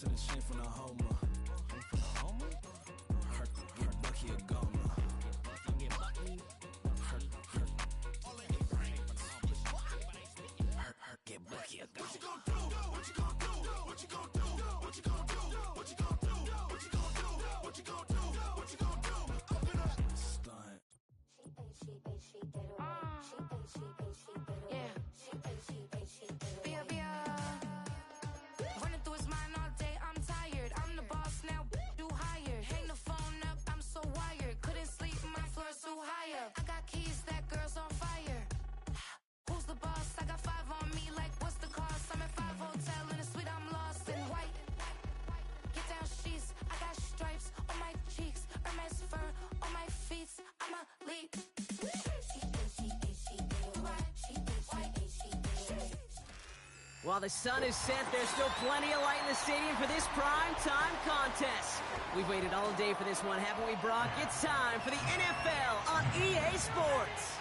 to the chain from the homer. From the homer? Hurt Bucky a goner. Hurt, get Bucky a goner. What you gonna do? What you gonna do? What you gonna do? What you gonna do? What you gonna do? What you gonna do? What you gonna do? What you gonna do? Open up. Stunt. Running through his mind all day, I'm tired. I'm the boss now, do higher. Hang the phone up, I'm so wired. Couldn't sleep, my floor's too high up. I got keys, that girl's on fire. Who's the boss? I got 5 on me, like what's the cost? I'm at 5 hotel in a suite, I'm lost in white. Get down sheets, I got stripes on my cheeks. Hermes fur on my feet, I'm a lead. While the sun is set, there's still plenty of light in the stadium for this prime time contest. We've waited all day for this one, haven't we, Brock? It's time for the NFL on EA Sports.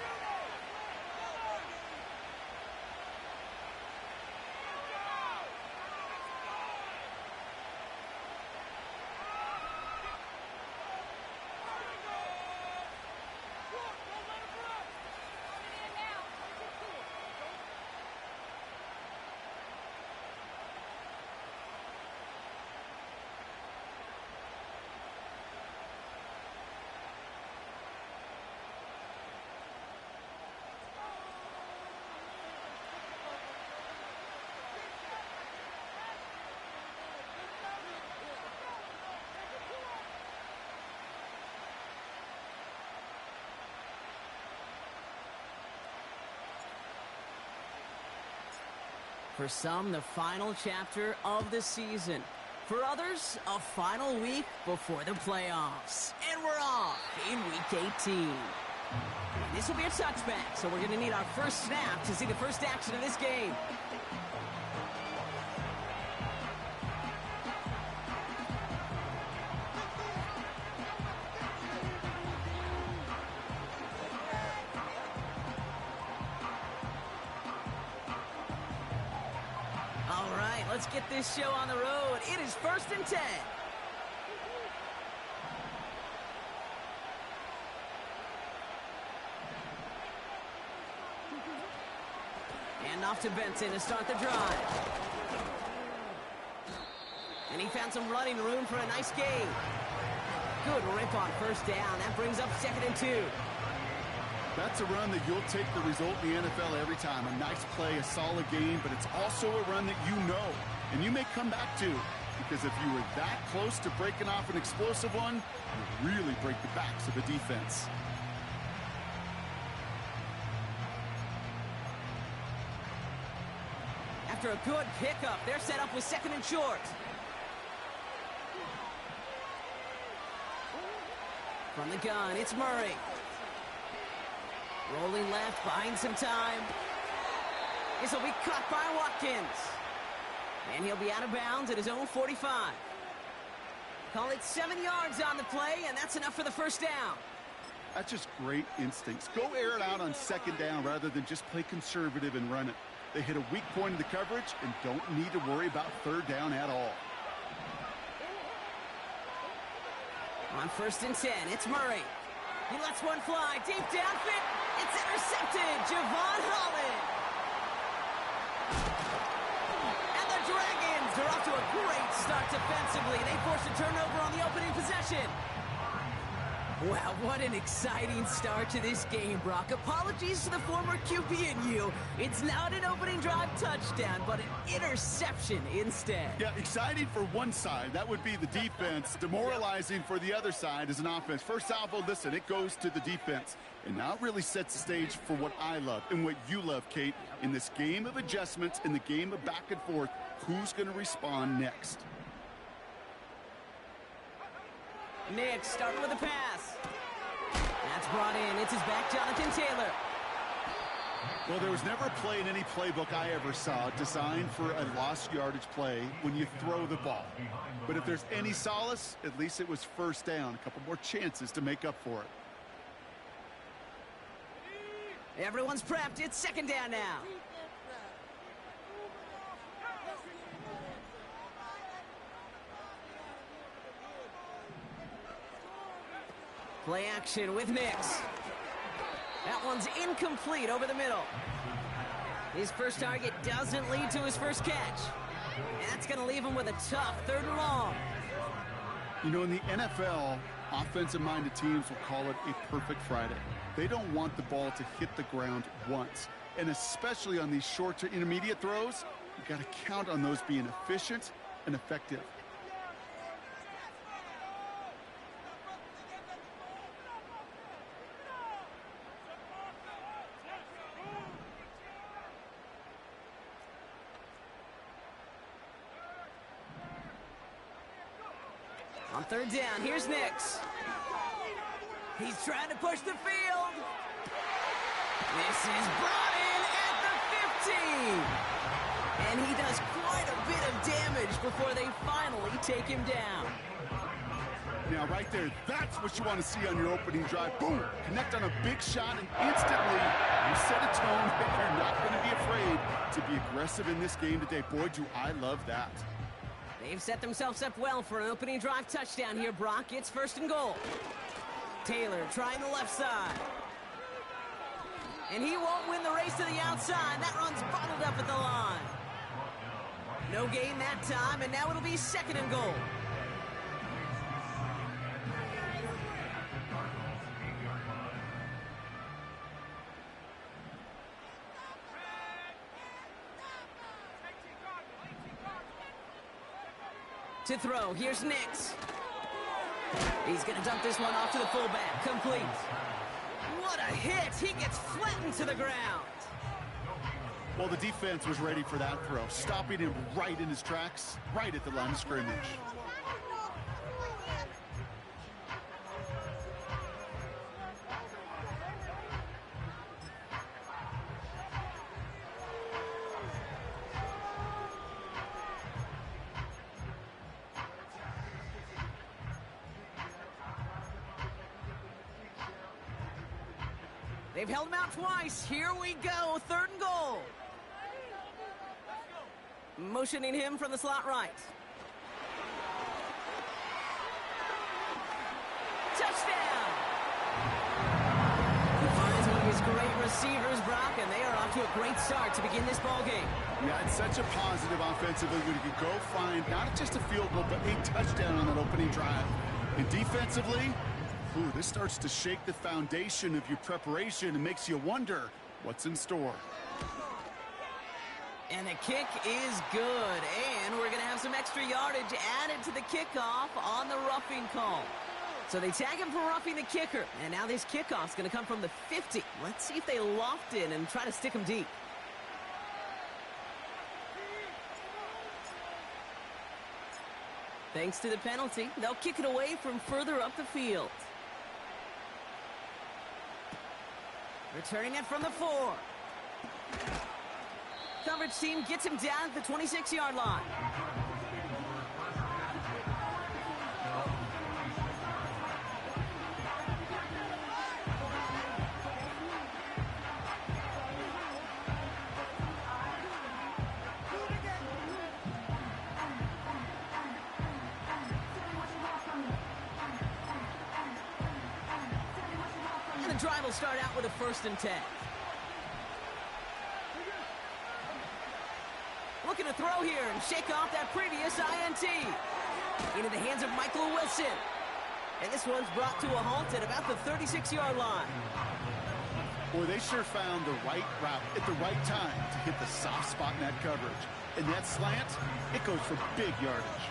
For some, the final chapter of the season. For others, a final week before the playoffs. And we're off in Week 18. This will be a touchback, so we're going to need our first snap to see the first action of this game. Let's get this show on the road. It is 1st and 10. And off to Benson to start the drive. And he found some running room for a nice gain. Good rip on first down. That brings up 2nd and 2. That's a run that you'll take the result in the NFL every time. A nice play, a solid game, but it's also a run that you know, and you may come back to, because if you were that close to breaking off an explosive one, you really break the backs of a defense. After a good pickup, they're set up with 2nd and short. From the gun, it's Murray. Rolling left, buying some time. This will be caught by Watkins. And he'll be out of bounds at his own 45. Call it 7 yards on the play, and that's enough for the first down. That's just great instincts. Go air it out on 2nd down rather than just play conservative and run it. They hit a weak point in the coverage and don't need to worry about 3rd down at all. On 1st and 10, it's Murray. He lets one fly deep downfield. It's intercepted. Javon Holland. And the Dragons are off to a great start defensively. They forced a turnover on the opening possession. Wow, what an exciting start to this game, Brock. Apologies to the former QB in you. It's not an opening drive touchdown, but an interception instead. Yeah, exciting for one side. That would be the defense. Demoralizing for the other side as an offense. First salvo, listen, it goes to the defense. And now it really sets the stage for what I love and what you love, Kate. In this game of adjustments, in the game of back and forth, who's going to respond next? Nick starting with a pass. That's brought in. It's his back, Jonathan Taylor. Well, there was never a play in any playbook I ever saw designed for a lost yardage play when you throw the ball. But if there's any solace, at least it was first down. A couple more chances to make up for it. Everyone's prepped. It's 2nd down now. Play action with Nix. That one's incomplete over the middle. His first target doesn't lead to his first catch. And that's going to leave him with a tough 3rd and long. You know, in the NFL, offensive-minded teams will call it a perfect Friday. They don't want the ball to hit the ground once. And especially on these short to intermediate throws, you got to count on those being efficient and effective. On 3rd down, here's Nix. He's trying to push the field. This is brought in at the 15. And he does quite a bit of damage before they finally take him down. Now, right there, that's what you want to see on your opening drive. Boom! Connect on a big shot, and instantly you set a tone that you're not going to be afraid to be aggressive in this game today. Boy, do I love that. They've set themselves up well for an opening drive touchdown here, Brock. It's 1st and goal. Taylor trying the left side. And he won't win the race to the outside. That run's bottled up at the line. No gain that time, and now it'll be 2nd and goal. To throw, here's Nix. He's going to dump this one off to the fullback. Complete. What a hit! He gets flattened to the ground. Well, the defense was ready for that throw, stopping him right in his tracks, right at the line of scrimmage. They've held him out twice. Here we go. 3rd and goal. Motioning him from the slot right. Touchdown! He finds one of his great receivers, Brock, and they are off to a great start to begin this ball game. Yeah, it's such a positive offensively when you can go find not just a field goal, but a touchdown on that opening drive. And defensively, ooh, this starts to shake the foundation of your preparation and makes you wonder what's in store. And the kick is good. And we're going to have some extra yardage added to the kickoff on the roughing call. So they tag him for roughing the kicker. And now this kickoff's going to come from the 50. Let's see if they loft in and try to stick him deep. Thanks to the penalty, they'll kick it away from further up the field. Returning it from the 4. Coverage team gets him down at the 26-yard line. And the drive will start out with a 1st and 10. Looking to throw here and shake off that previous INT. Into the hands of Michael Wilson. And this one's brought to a halt at about the 36-yard line. Boy, they sure found the right route at the right time to hit the soft spot in that coverage. And that slant, it goes for big yardage.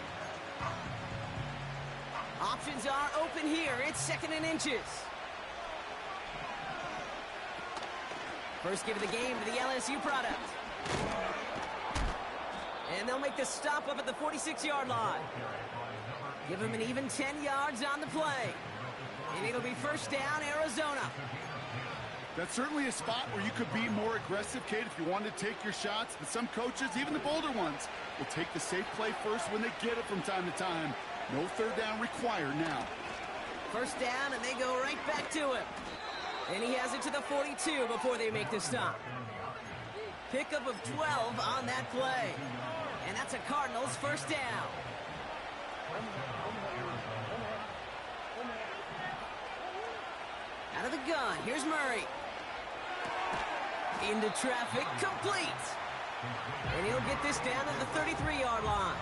Options are open here. It's 2nd and inches. First give of the game to the LSU product. And they'll make the stop up at the 46-yard line. Give him an even 10 yards on the play. And it'll be 1st down, Arizona. That's certainly a spot where you could be more aggressive, Kate, if you wanted to take your shots. But some coaches, even the bolder ones, will take the safe play first when they get it from time to time. No 3rd down required now. 1st down, and they go right back to him. And he has it to the 42 before they make the stop. Pickup of 12 on that play. And that's a Cardinals 1st down. Out of the gun, here's Murray. Into traffic, complete. And he'll get this down to the 33-yard line.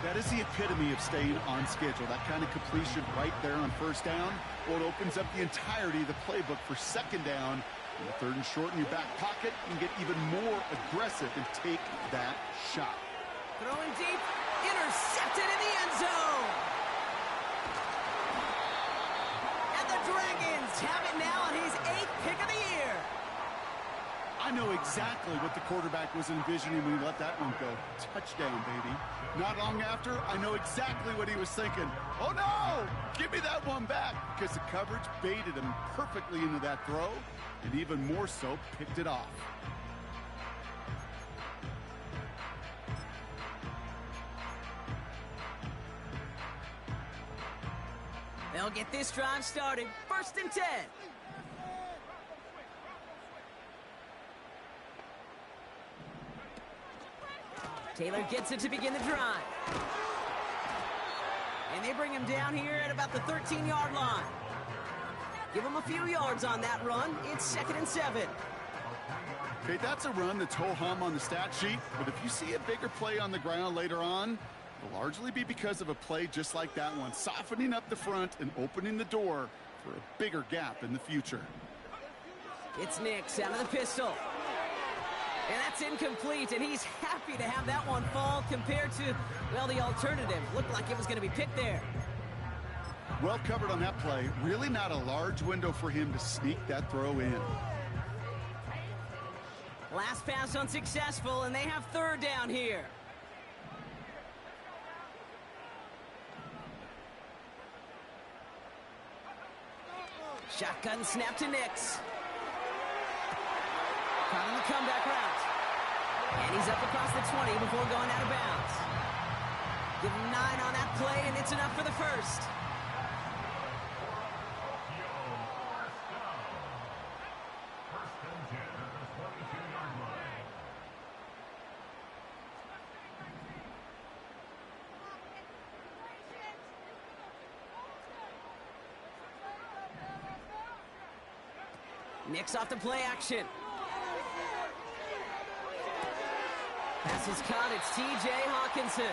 That is the epitome of staying on schedule. That kind of completion right there on first down. Well, it opens up the entirety of the playbook for second down. In the third and short in your back pocket, you can get even more aggressive and take that shot. Throwing deep, intercepted in the end zone. And the Dragons have it now on his 8th pick of the year. I know exactly what the quarterback was envisioning when he let that one go. Touchdown, baby. Not long after, I know exactly what he was thinking. Oh, no! Give me that one back, because the coverage baited him perfectly into that throw, and even more so, picked it off. They'll get this drive started. 1st and 10. Taylor gets it to begin the drive. And they bring him down here at about the 13-yard line. Give him a few yards on that run. It's 2nd and 7. Okay, that's a run that's ho-hum on the stat sheet, but if you see a bigger play on the ground later on, it'll largely be because of a play just like that one, softening up the front and opening the door for a bigger gap in the future. It's Nix out of the pistol. And that's incomplete, and he's happy to have that one fall compared to, well, the alternative. Looked like it was going to be picked there. Well covered on that play. Really not a large window for him to sneak that throw in. Last pass unsuccessful, and they have 3rd down here. Shotgun snap to Nix. Caught on the comeback route. And he's up across the 20 before going out of bounds. Give him 9 on that play, and it's enough for the first. Nix off the play action. Pass is caught. It's T.J. Hawkinson.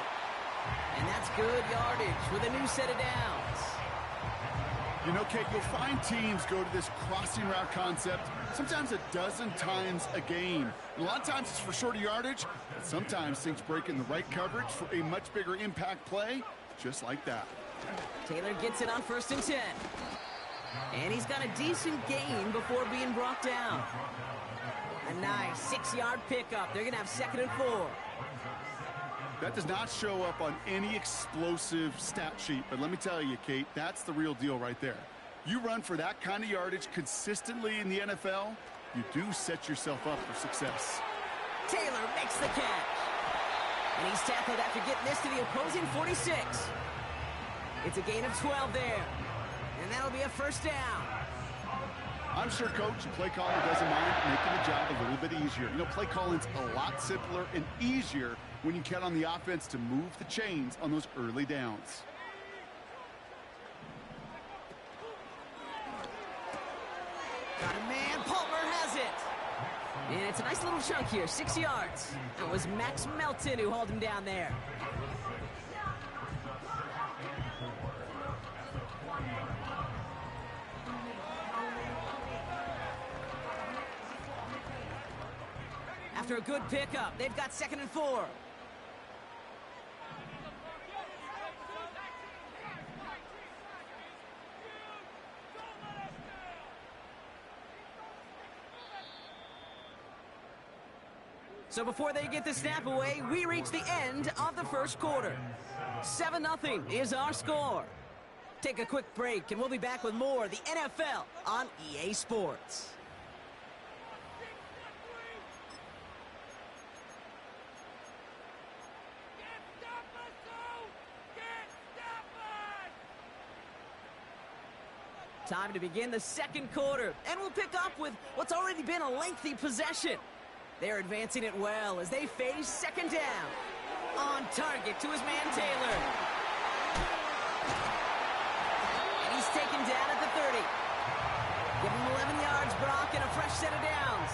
And that's good yardage with a new set of downs. You know, Kate, you'll find teams go to this crossing route concept sometimes a dozen times a game. A lot of times it's for shorter yardage, but sometimes things break in the right coverage for a much bigger impact play, just like that. Taylor gets it on 1st and 10. And he's got a decent gain before being brought down. A nice 6-yard pickup. They're going to have 2nd and 4. That does not show up on any explosive stat sheet, but let me tell you, Kate, that's the real deal right there. You run for that kind of yardage consistently in the NFL, you do set yourself up for success. Taylor makes the catch. And he's tackled after getting this to the opposing 46. It's a gain of 12 there. And that'll be a 1st down. I'm sure Coach and play caller doesn't mind making the job a little bit easier. You know, play calling's a lot simpler and easier when you count on the offense to move the chains on those early downs. Got a man. Palmer has it. And it's a nice little chunk here, 6 yards. That was Max Melton who hauled him down there. After a good pickup, they've got 2nd and 4. So before they get the snap away, we reach the end of the 1st quarter. 7-0 is our score. Take a quick break, and we'll be back with more of the NFL on EA Sports. Time to begin the 2nd quarter, and we'll pick up with what's already been a lengthy possession. They're advancing it well as they face 2nd down. On target to his man Taylor. And he's taken down at the 30. Give him 11 yards, Brock, and a fresh set of downs.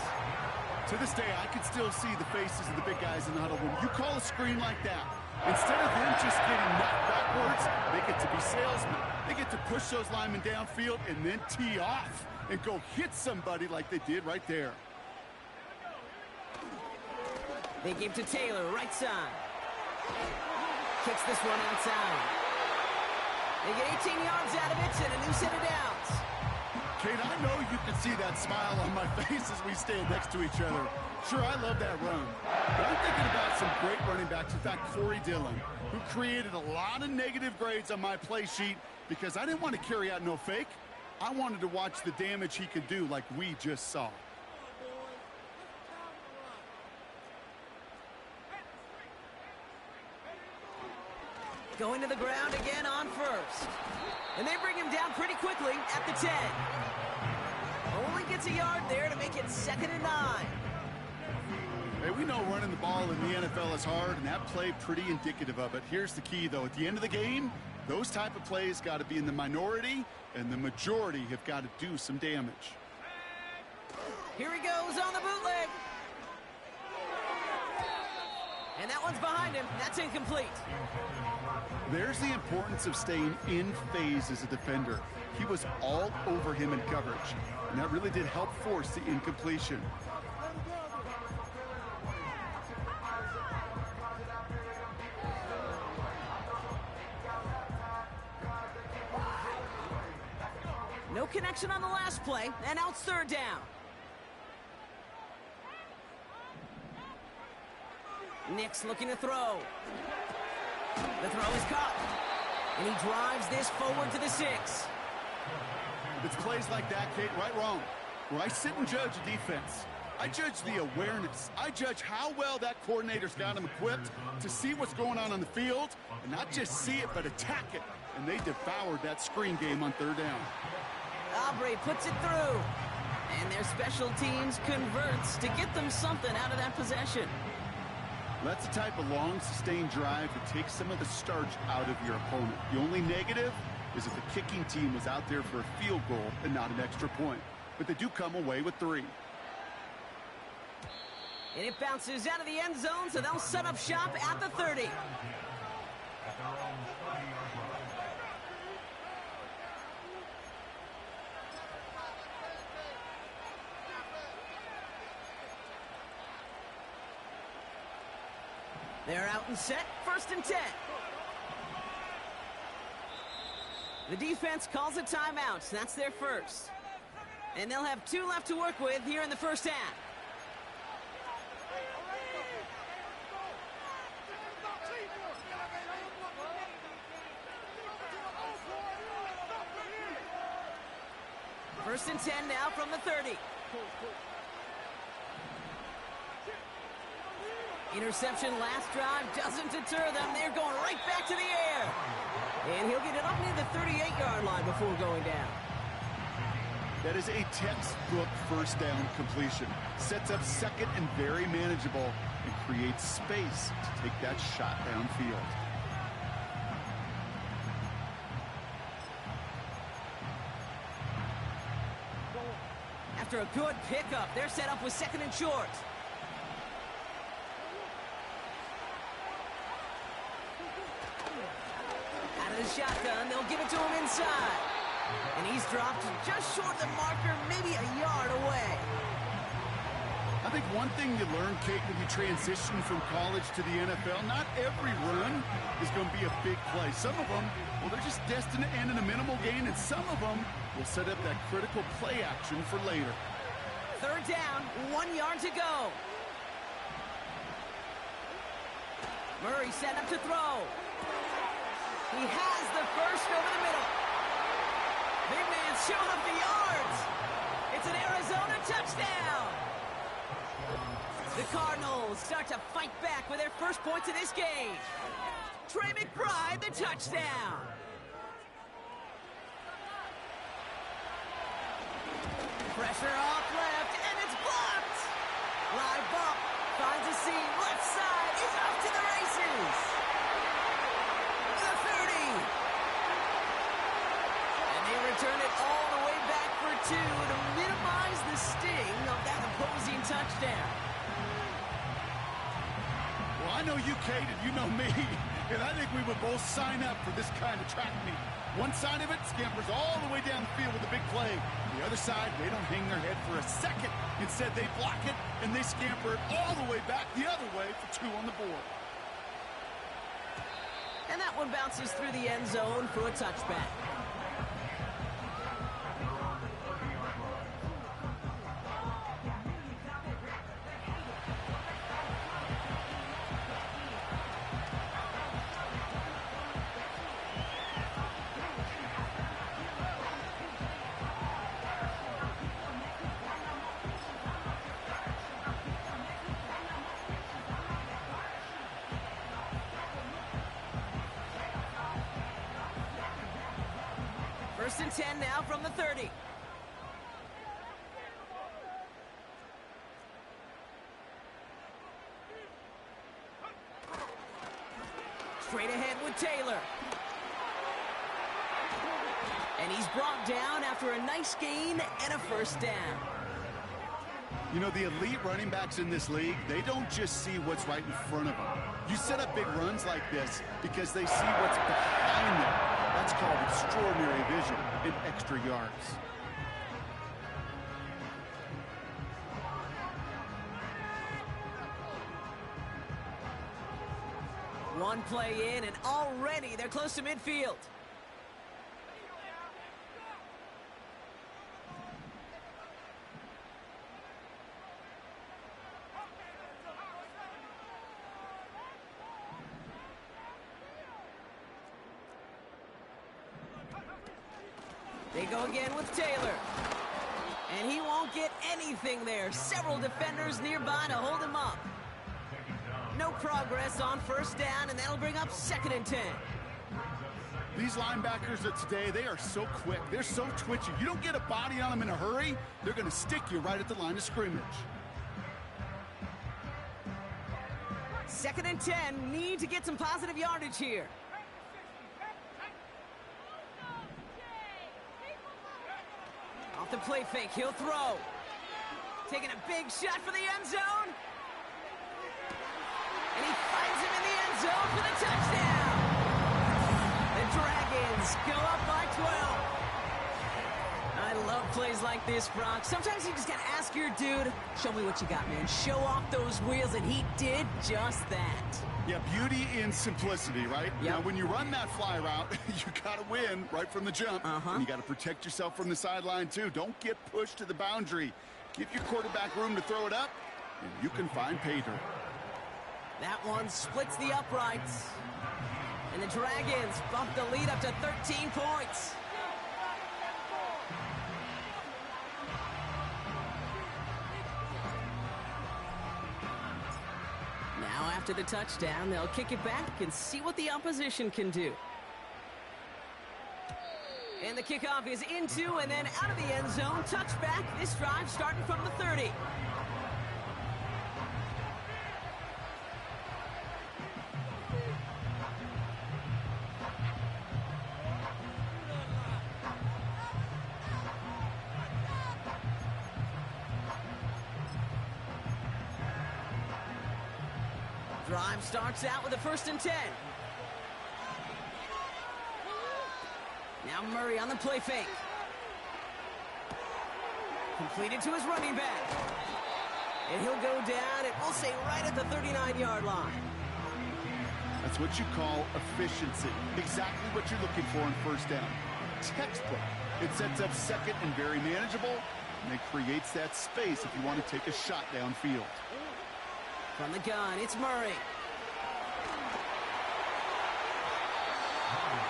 To this day, I can still see the faces of the big guys in the huddle. When you call a screen like that, instead of them just getting knocked backwards, they get to be salesmen. They get to push those linemen downfield and then tee off and go hit somebody like they did right there. They give to Taylor, right side. Kicks this one outside. They get 18 yards out of it and a new set of downs. Kate, I know you can see that smile on my face as we stand next to each other. Sure, I love that run. But I'm thinking about some great running backs. In fact, Corey Dillon, who created a lot of negative grades on my play sheet because I didn't want to carry out no fake. I wanted to watch the damage he could do like we just saw. Going to the ground again on first. And they bring him down pretty quickly at the 10. Only gets a yard there to make it 2nd and 9. Hey, we know running the ball in the NFL is hard, and that play pretty indicative of it. Here's the key, though. At the end of the game, those type of plays got to be in the minority, and the majority have got to do some damage. Here he goes on the bootleg. And that one's behind him. That's incomplete. There's the importance of staying in phase as a defender. He was all over him in coverage, and that really did help force the incompletion. No connection on the last play, and now it's 3rd down. Nick's looking to throw. The throw is caught. And he drives this forward to the 6. It's plays like that, Kate, right, wrong, where I sit and judge a defense. I judge the awareness. I judge how well that coordinator's got him equipped to see what's going on the field, and not just see it, but attack it. And they devoured that screen game on 3rd down. Aubrey puts it through. And their special teams converts to get them something out of that possession. That's the type of long, sustained drive that takes some of the starch out of your opponent. The only negative is if the kicking team was out there for a field goal and not an extra point. But they do come away with 3. And it bounces out of the end zone, so they'll set up shop at the 30. They're out and set, 1st and 10. The defense calls a timeout. That's their first. And they'll have 2 left to work with here in the 1st half. First and 10 now from the 30. Interception last drive doesn't deter them. They're going right back to the air. And he'll get it up near the 38-yard line before going down. That is a textbook 1st down completion. Sets up 2nd and very manageable and creates space to take that shot downfield. After a good pickup, they're set up with 2nd and short. The shotgun, they'll give it to him inside. And he's dropped just short of the marker, maybe a yard away. I think one thing you learn, Kate, when you transition from college to the NFL, not every run is going to be a big play. Some of them, well, they're just destined to end in a minimal gain, and some of them will set up that critical play action for later. 3rd down, 1 yard to go. Murray set up to throw. He has the first over the middle. Big man's showing up the yards. It's an Arizona touchdown. The Cardinals start to fight back with their first points of this game. Trey McBride, the touchdown. Pressure off left, and it's blocked. Live bump, finds a seam, left side, is off to the races. The 30. And they return it all the way back for 2 to touchdown. Well, I know you, Kate, and you know me, and I think we would both sign up for this kind of track meet. One side of it scampers all the way down the field with a big play. The other side, they don't hang their head for a second. Instead, they block it, and they scamper it all the way back the other way for 2 on the board. And that one bounces through the end zone for a touchback. First and 10 now from the 30. Straight ahead with Taylor. And he's brought down after a nice gain and a first down. You know, the elite running backs in this league, they don't just see what's right in front of them. You set up big runs like this because they see what's behind them. That's called extraordinary vision and extra yards. One play in, and already they're close to midfield. They go again with Taylor. And he won't get anything there. Several defenders nearby to hold him up. No progress on first down, and that'll bring up 2nd and 10. These linebackers of today, they are so quick. They're so twitchy. You don't get a body on them in a hurry, they're going to stick you right at the line of scrimmage. 2nd and 10. Need to get some positive yardage here. Off the play fake, he'll throw. Taking a big shot for the end zone. And he finds him in the end zone for the touchdown. The Dragons go up by 12. I love plays like this, Brock. Sometimes you just gotta ask your dude, show me what you got, man. Show off those wheels, and he did just that. Yeah, beauty in simplicity, right? Yep. Now, when you run that fly route, you got to win right from the jump. And you got to protect yourself from the sideline, too. Don't get pushed to the boundary. Give your quarterback room to throw it up, and you can find pay dirt. That one splits the uprights. And the Dragons bump the lead up to 13 points. Now after the touchdown, they'll kick it back and see what the opposition can do. And the kickoff is into and then out of the end zone. Touchback. This drive starting from the 30. Drive starts out with a 1st and 10. Now Murray on the play fake. Completed to his running back. And he'll go down, and we'll say right at the 39-yard line. That's what you call efficiency. Exactly what you're looking for in first down. Textbook. It sets up second and very manageable, and it creates that space if you want to take a shot downfield. From the gun, it's Murray.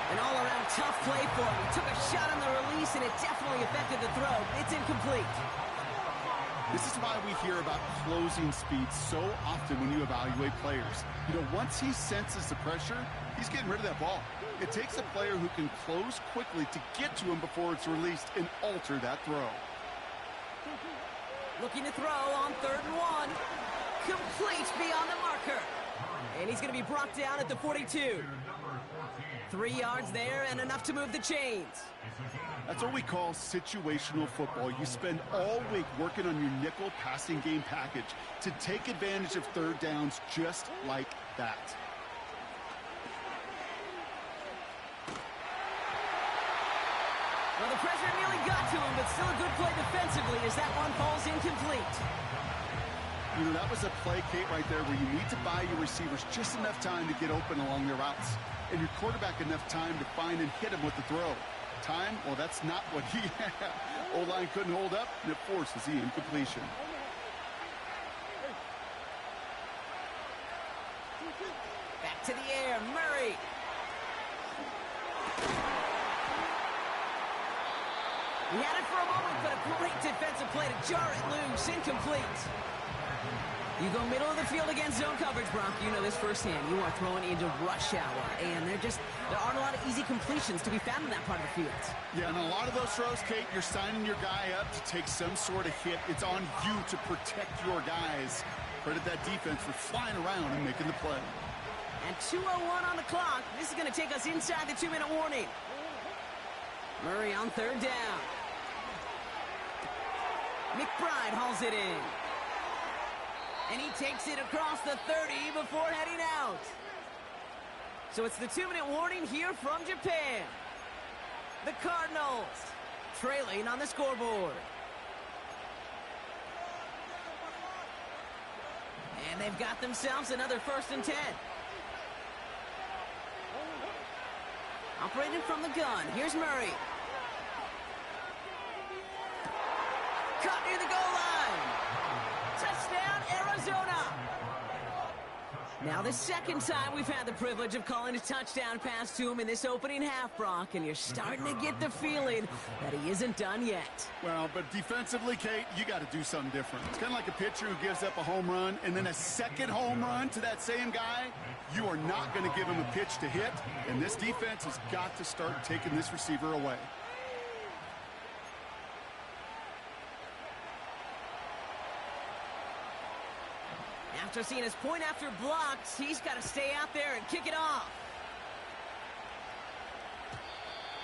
An all-around tough play for him. He took a shot on the release, and it definitely affected the throw. It's incomplete. This is why we hear about closing speed so often when you evaluate players. You know, once he senses the pressure, he's getting rid of that ball. It takes a player who can close quickly to get to him before it's released and alter that throw. Looking to throw on 3rd and 1. Complete beyond the marker. And he's going to be brought down at the 42. 3 yards there and enough to move the chains. That's what we call situational football. You spend all week working on your nickel passing game package to take advantage of third downs just like that. Well, the pressure nearly got to him, but still a good play defensively as that one falls incomplete. You know, that was a play, Kate, right there where you need to buy your receivers just enough time to get open along their routes, and your quarterback enough time to find and hit him with the throw. Time, well, that's not what he had. O-line couldn't hold up, and it forces the incompletion. Back to the air, Murray. He had it for a moment, but a great defensive play to jar it loose. Incomplete. You go middle of the field against zone coverage, Brock. You know this firsthand. You are throwing into rush hour, and there aren't a lot of easy completions to be found in that part of the field. Yeah, and a lot of those throws, Kate, you're signing your guy up to take some sort of hit. It's on you to protect your guys. Credit that defense for flying around and making the play. And 2:01 on the clock. This is going to take us inside the 2-minute warning. Murray on third down. McBride hauls it in. And he takes it across the 30 before heading out. So it's the 2-minute warning here from Japan. The Cardinals trailing on the scoreboard. And they've got themselves another 1st and 10. Operated from the gun. Here's Murray. Caught near the goal line. Touchdown, Arizona. Now the second time we've had the privilege of calling a touchdown pass to him in this opening half, Brock, and you're starting to get the feeling that he isn't done yet. Well, but defensively, Kate, you got to do something different. It's kind of like a pitcher who gives up a home run and then a second home run to that same guy. You are not going to give him a pitch to hit, and this defense has got to start taking this receiver away. After seeing his point after blocked, he's got to stay out there and kick it off.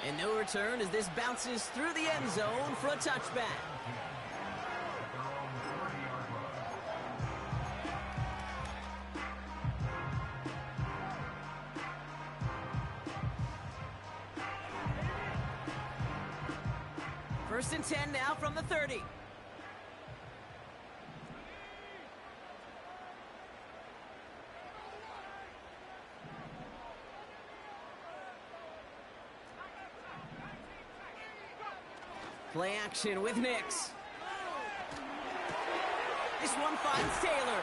And no return as this bounces through the end zone for a touchback. First and 10 now from the 30. Play action with Nix. This one finds Taylor.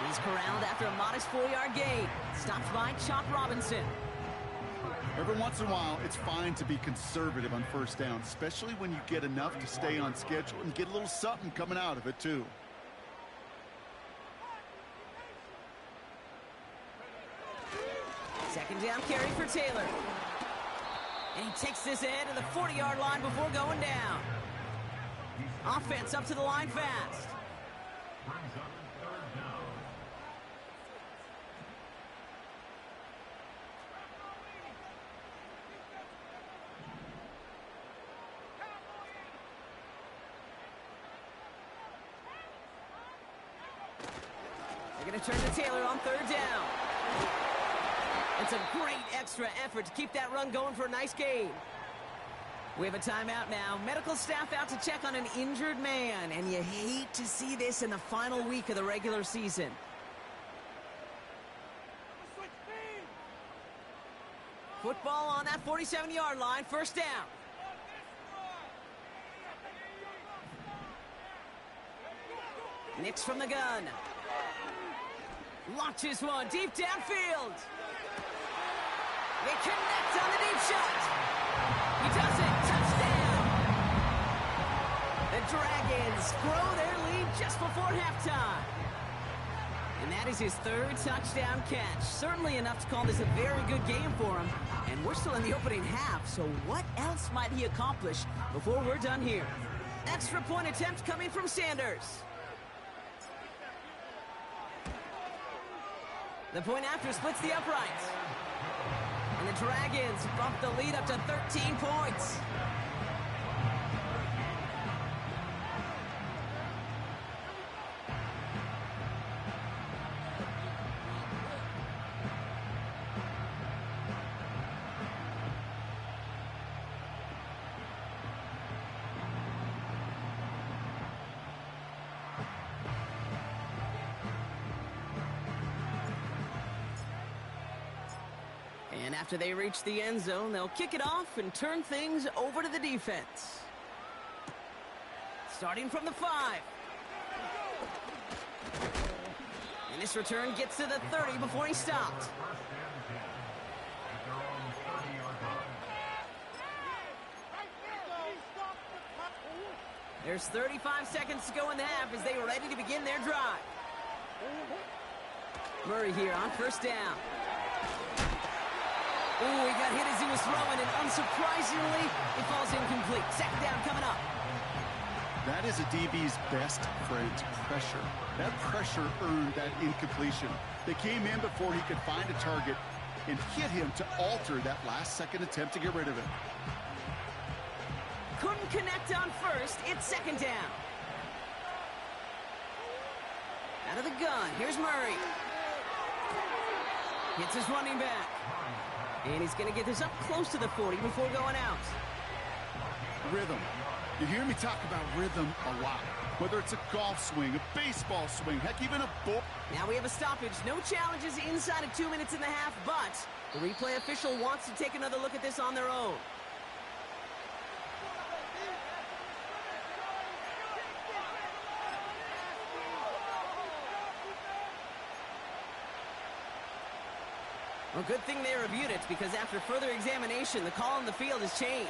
He's corralled after a modest 4-yard gain. Stopped by Chop Robinson. Every once in a while, it's fine to be conservative on first down, especially when you get enough to stay on schedule and get a little something coming out of it, too. Second down carry for Taylor. And he takes this in to the 40-yard line before going down. Offense up to the line fast. They're going to turn to Taylor on third down. It's a great extra effort to keep that run going for a nice gain. We have a timeout now. Medical staff out to check on an injured man, and you hate to see this in the final week of the regular season. Football on that 47-yard line, first down. Nix from the gun. Launches one deep downfield. They connect on the deep shot. He does it. Touchdown. The Dragons grow their lead just before halftime. And that is his third touchdown catch. Certainly enough to call this a very good game for him. And we're still in the opening half, so what else might he accomplish before we're done here? Extra point attempt coming from Sanders. The point after splits the uprights. And the Dragons bump the lead up to 13 points. And after they reach the end zone, they'll kick it off and turn things over to the defense. Starting from the 5. And this return gets to the 30 before he stopped. There's 35 seconds to go in the half as they are ready to begin their drive. Murray here on first down. Ooh, he got hit as he was throwing, and unsurprisingly, it falls incomplete. Second down coming up. That is a DB's best friend, pressure. That pressure earned that incompletion. They came in before he could find a target and hit him to alter that last-second attempt to get rid of it. Couldn't connect on first. It's second down. Out of the gun. Here's Murray. Hits his running back. And he's going to get this up close to the 40 before going out. Rhythm. You hear me talk about rhythm a lot. Whether it's a golf swing, a baseball swing, heck, even a ball. Now we have a stoppage. No challenges inside of 2 minutes and a half, but the replay official wants to take another look at this on their own. Well, good thing they reviewed it, because after further examination, the call on the field has changed.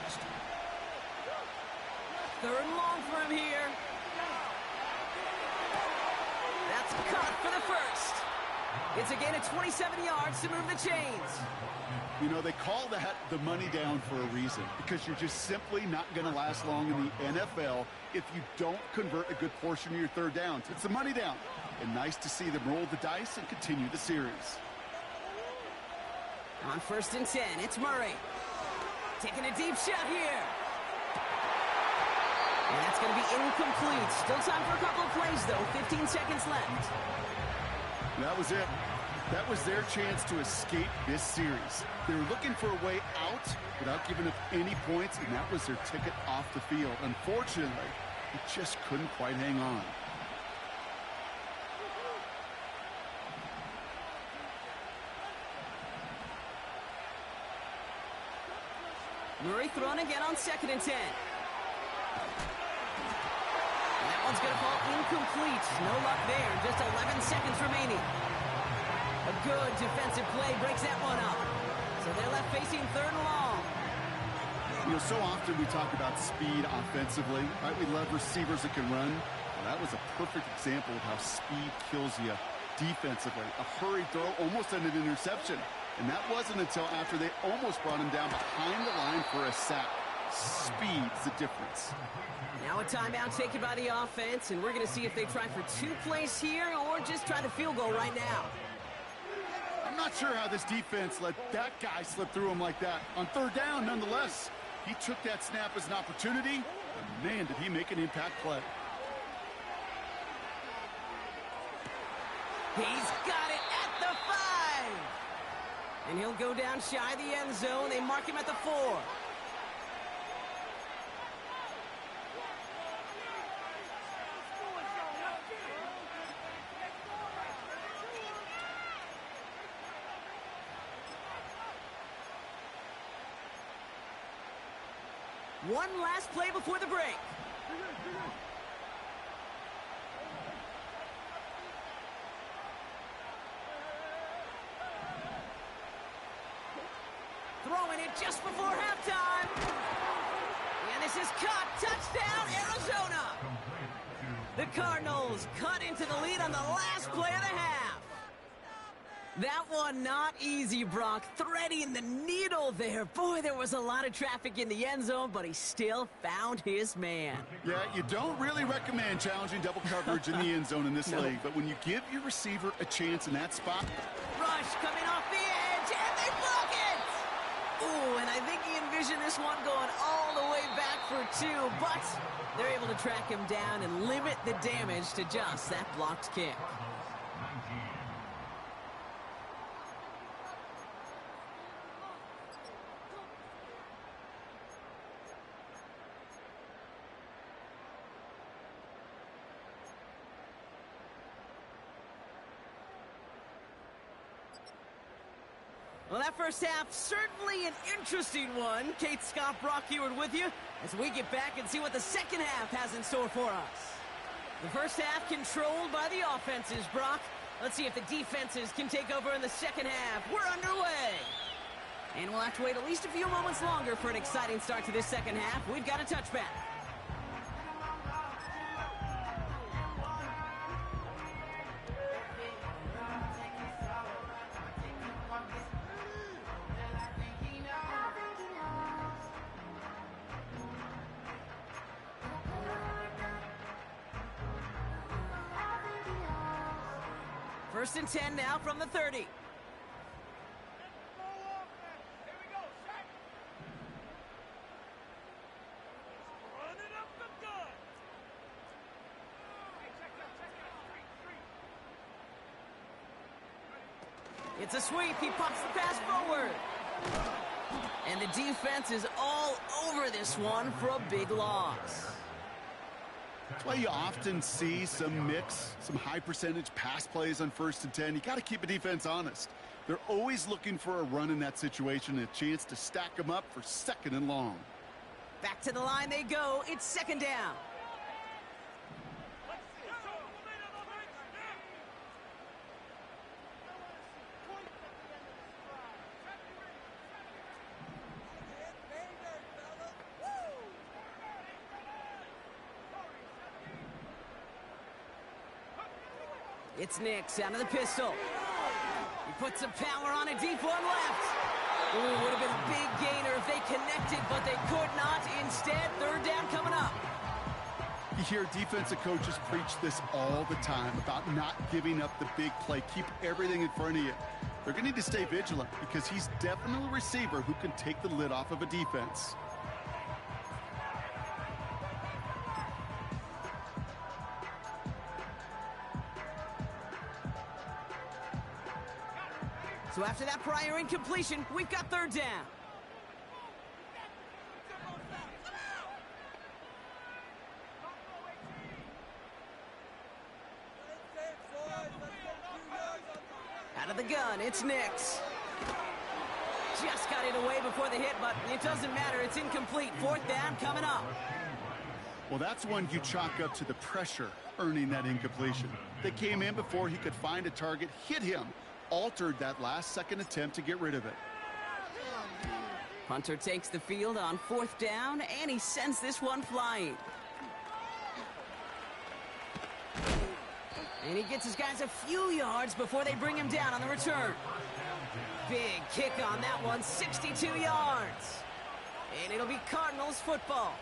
Third and long for him here. That's caught for the first. It's a gain of 27 yards to move the chains. You know, they call that the money down for a reason, because you're just simply not going to last long in the NFL if you don't convert a good portion of your third downs. It's the money down. And nice to see them roll the dice and continue the series. On first and 10, it's Murray. Taking a deep shot here. And that's going to be incomplete. Still time for a couple of plays, though. 15 seconds left. That was it. That was their chance to escape this series. They were looking for a way out without giving up any points, and that was their ticket off the field. Unfortunately, they just couldn't quite hang on. Murray throwing again on second and 10. And that one's going to fall incomplete. No luck there. Just 11 seconds remaining. A good defensive play breaks that one up. So they're left facing third and long. You know, so often we talk about speed offensively, right? We love receivers that can run. Well, that was a perfect example of how speed kills you defensively. A hurried throw almost ended an interception. And that wasn't until after they almost brought him down behind the line for a sack. Speed's the difference. Now a timeout taken by the offense, and we're going to see if they try for 2 plays here or just try the field goal right now. I'm not sure how this defense let that guy slip through him like that. On third down, nonetheless, he took that snap as an opportunity, and man, did he make an impact play. He's got it at the 5. And he'll go down shy of the end zone. They mark him at the 4. One last play before the break. Throwing it just before halftime. And this is caught. Touchdown, Arizona. The Cardinals cut into the lead on the last play of the half. That one not easy, Brock. Threading the needle there. Boy, there was a lot of traffic in the end zone, but he still found his man. Yeah, you don't really recommend challenging double coverage in the end zone in this league, but when you give your receiver a chance in that spot. Rush coming off the edge, and they block it! Ooh, and I think he envisioned this one going all the way back for 2, but they're able to track him down and limit the damage to just that blocked kick. Well, that first half, certainly an interesting one. Kate, Scott, Brock Ewart with you as we get back and see what the second half has in store for us. The first half controlled by the offenses, Brock. Let's see if the defenses can take over in the second half. We're underway. And we'll have to wait at least a few moments longer for an exciting start to this second half. We've got a touchback. First and 10 now from the 30. It's a sweep. He pops the pass forward. And the defense is all over this one for a big loss. That's why you often see some high percentage pass plays on 1st and 10. You got to keep a defense honest. They're always looking for a run in that situation, a chance to stack them up for 2nd and long. Back to the line they go. It's 2nd down. It's Nix out of the pistol. He puts some power on a deep one left. Ooh, would have been a big gainer if they connected, but they could not. Instead, 3rd down coming up. You hear defensive coaches preach this all the time about not giving up the big play. Keep everything in front of you. They're going to need to stay vigilant because he's definitely a receiver who can take the lid off of a defense. So after that prior incompletion, we've got 3rd down. Out of the gun, it's Nix. Just got it away before the hit, but it doesn't matter. It's incomplete. 4th down coming up. Well, that's one you chalk up to the pressure earning that incompletion. They came in before he could find a target, hit him, altered that last-second attempt to get rid of it. Hunter takes the field on 4th down, and he sends this one flying. And he gets his guys a few yards before they bring him down on the return. Big kick on that one, 62 yards. And it'll be Cardinals football.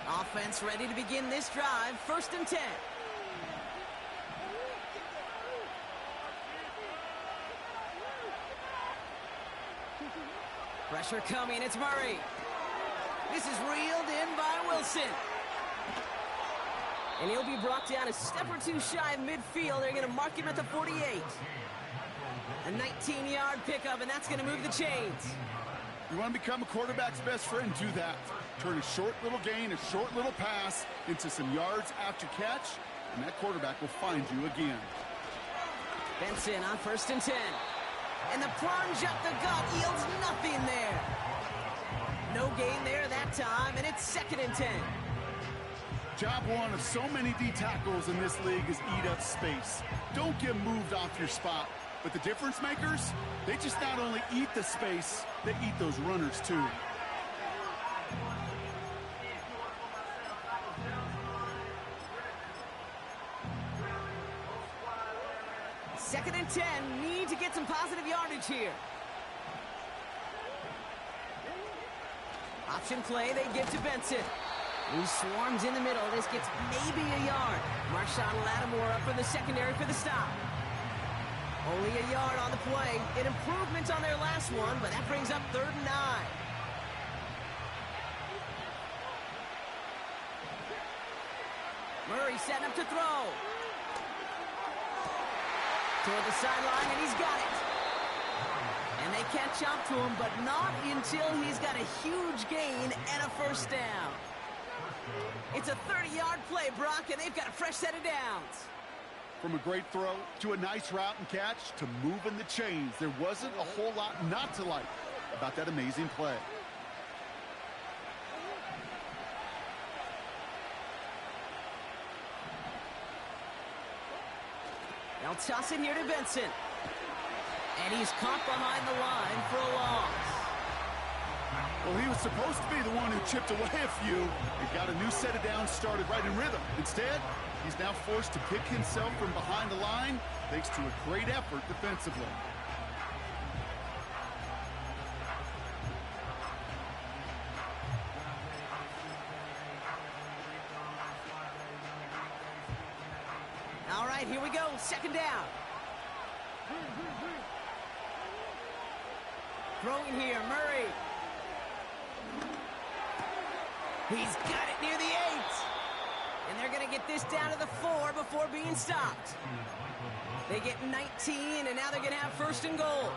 Offense ready to begin this drive, 1st and 10. Pressure coming, it's Murray. This is reeled in by Wilson. And he'll be brought down a step or two shy of midfield. They're going to mark him at the 48. A 19-yard pickup, and that's going to move the chains. You want to become a quarterback's best friend, do that. Turn a short little gain, a short little pass into some yards after catch, and that quarterback will find you again. Benson on 1st and 10. And the plunge up the gut yields nothing there. No gain there that time, and it's 2nd and 10. Job one of so many D tackles in this league is eat up space. Don't get moved off your spot. But the difference makers, they just not only eat the space, they eat those runners too. Second and 10, need to get some positive yardage here. Option play, they give to Benson. He swarms in the middle. This gets maybe a yard. Marshawn Lattimore up from the secondary for the stop. Only a yard on the play. An improvement on their last one, but that brings up 3rd and 9. Murray setting up to throw. Toward the sideline, and he's got it. And they catch up to him, but not until he's got a huge gain and a 1st down. It's a 30-yard play, Brock, and they've got a fresh set of downs. From a great throw to a nice route and catch to moving the chains, there wasn't a whole lot not to like about that amazing play. They'll toss it here to Benson. And he's caught behind the line for a loss. Well, he was supposed to be the one who chipped away a few and got a new set of downs started right in rhythm. Instead, he's now forced to pick himself from behind the line thanks to a great effort defensively. All right, here we go. Second down. Throwing here, Murray. He's got it near the 8. And they're going to get this down to the 4 before being stopped. They get 19, and now they're going to have first and goal.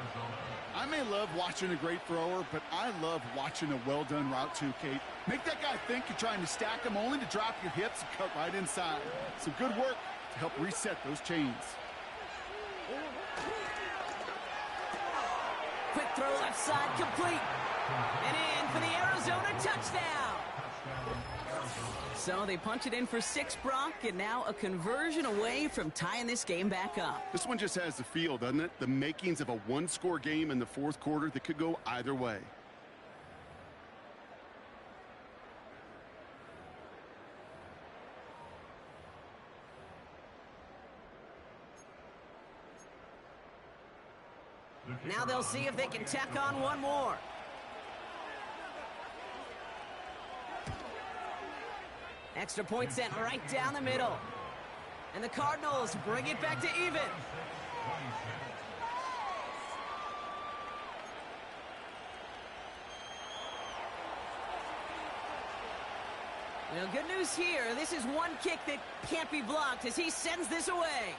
I may love watching a great thrower, but I love watching a well-done route too, Kate. Make that guy think you're trying to stack him only to drop your hips and cut right inside. Some good work to help reset those chains. Quick throw left side, complete. And in for the Arizona touchdown. So they punch it in for 6, Brock, and now a conversion away from tying this game back up. This one just has the feel, doesn't it? The makings of a one-score game in the fourth quarter that could go either way. Now they'll see if they can tack on one more. Extra point sent right down the middle. And the Cardinals bring it back to even. Well, good news here. This is one kick that can't be blocked as he sends this away.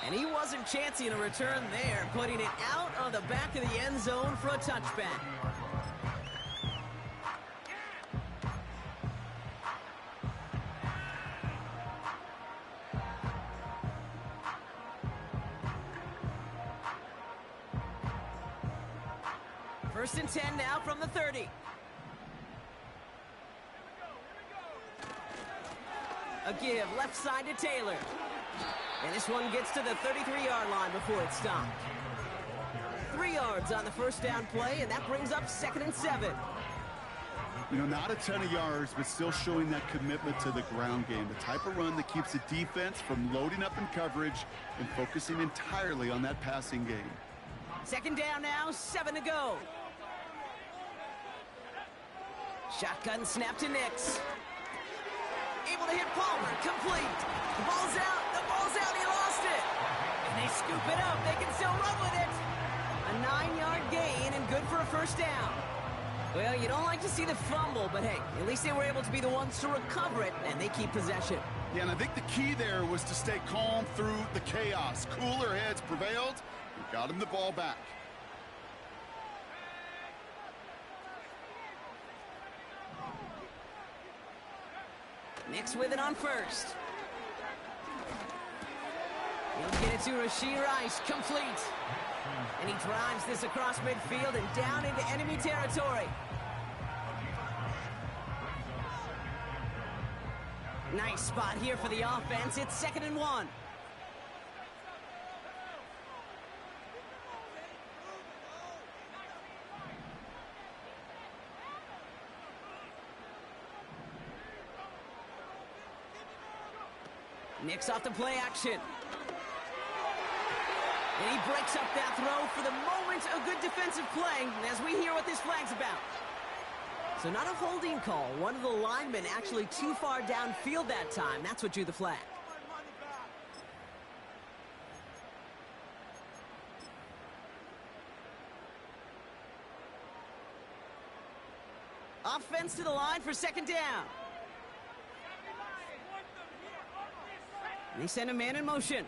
And he wasn't chancing a return there, putting it out on the back of the end zone for a touchback. First and 10 now from the 30. A give left side to Taylor. And this one gets to the 33-yard line before it's stopped. 3 yards on the first down play, and that brings up 2nd and 7. You know, not a ton of yards, but still showing that commitment to the ground game. The type of run that keeps the defense from loading up in coverage and focusing entirely on that passing game. 2nd down now, 7 to go. Shotgun snap to Nix. Able to hit Palmer, complete. The ball's out, he lost it. And they scoop it up, they can still run with it. A 9-yard gain and good for a first down. Well, you don't like to see the fumble, but hey, at least they were able to be the ones to recover it, and they keep possession. Yeah, and I think the key there was to stay calm through the chaos. Cooler heads prevailed and got him the ball back. Nix with it on first. He'll get it to Rashee Rice, complete. And he drives this across midfield and down into enemy territory. Nice spot here for the offense. It's 2nd and 1. Nix off the play action. And he breaks up that throw for the moment. A good defensive play as we hear what this flag's about. So not a holding call. One of the linemen actually too far downfield that time. That's what drew the flag. Offense to the line for 2nd down. They send a man in motion.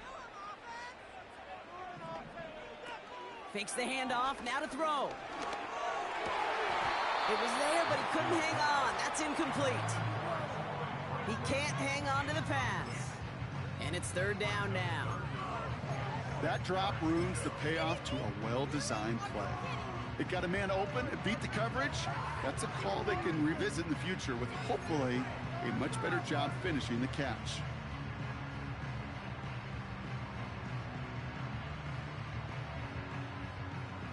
Fakes the handoff, now to throw. It was there, but he couldn't hang on. That's incomplete. He can't hang on to the pass. And it's third down now. That drop ruins the payoff to a well-designed play. It got a man open, it beat the coverage. That's a call they can revisit in the future with hopefully a much better job finishing the catch.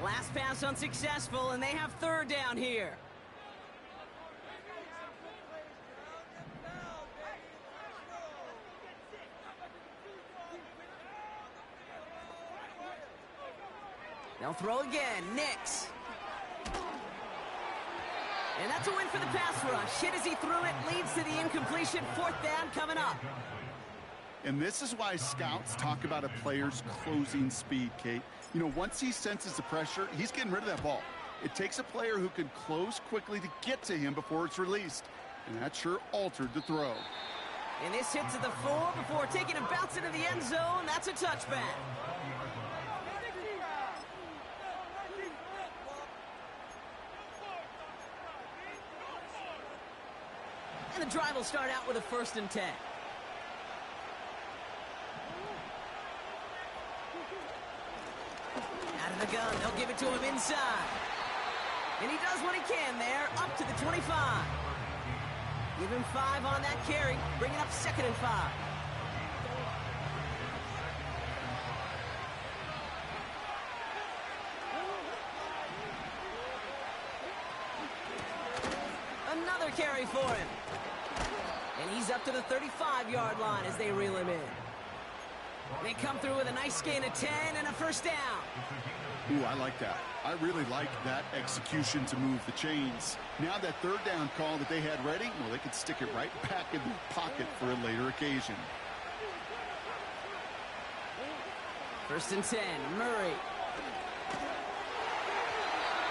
Last pass unsuccessful, and they have third down here. They'll throw again. Nix. And that's a win for the pass rush. Hit as he threw it, leads to the incompletion. Fourth down coming up. And this is why scouts talk about a player's closing speed, Kate. You know, once he senses the pressure, he's getting rid of that ball. It takes a player who can close quickly to get to him before it's released. And that sure altered the throw. And this hits at the 4 before taking a bounce into the end zone. That's a touchback. And the drive will start out with a 1st and 10. Out of the gun, they'll give it to him inside. And he does what he can there, up to the 25. Give him 5 on that carry, bringing up 2nd and 5. Another carry for him. And he's up to the 35-yard line as they reel him in. They come through with a nice gain of 10 and a 1st down. Ooh, I like that. I really like that execution to move the chains. Now that 3rd down call that they had ready, well, they could stick it right back in the pocket for a later occasion. 1st and 10, Murray.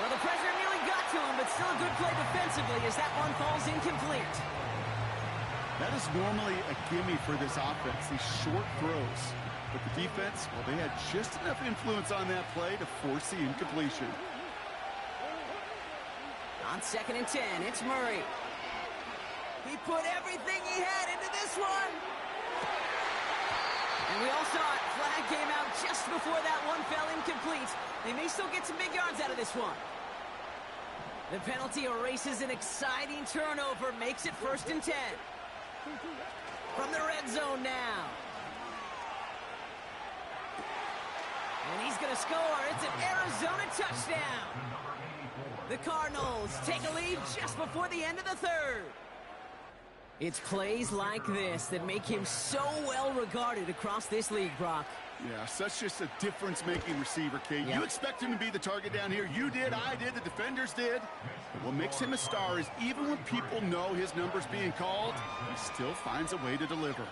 Well, the pressure nearly got to him, but still a good play defensively as that one falls incomplete. That is normally a gimme for this offense, these short throws. But the defense, well, they had just enough influence on that play to force the incompletion. On 2nd and 10, it's Murray. He put everything he had into this one. And we all saw it. Flag came out just before that one fell incomplete. They may still get some big yards out of this one. The penalty erases an exciting turnover, makes it 1st and 10. From the red zone now. And he's going to score. It's an Arizona touchdown. The Cardinals take a lead just before the end of the 3rd. It's plays like this that make him so well regarded across this league, Brock. Yeah, such just a difference-making receiver, Kate. Yep. You expect him to be the target down here. You did, I did, the defenders did. But what makes him a star is even when people know his number's being called, he still finds a way to deliver.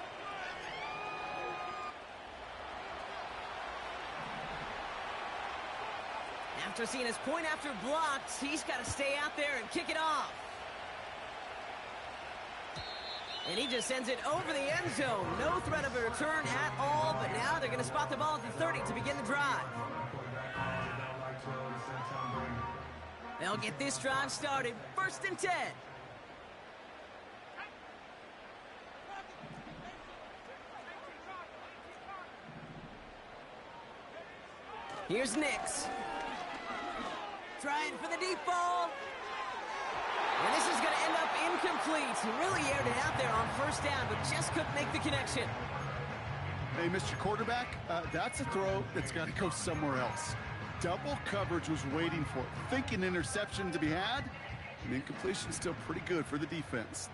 After seeing his point after blocked, he's got to stay out there and kick it off. And he just sends it over the end zone. No threat of a return at all, but now they're going to spot the ball at the 30 to begin the drive. They'll get this drive started. 1st and 10. Here's Nix. Trying for the deep ball. And this is going to end up incomplete. He really aired it out there on 1st down, but just couldn't make the connection. Hey, Mr. Quarterback, that's a throw that's got to go somewhere else. Double coverage was waiting for it. Thinking interception to be had, and incompletion still pretty good for the defense.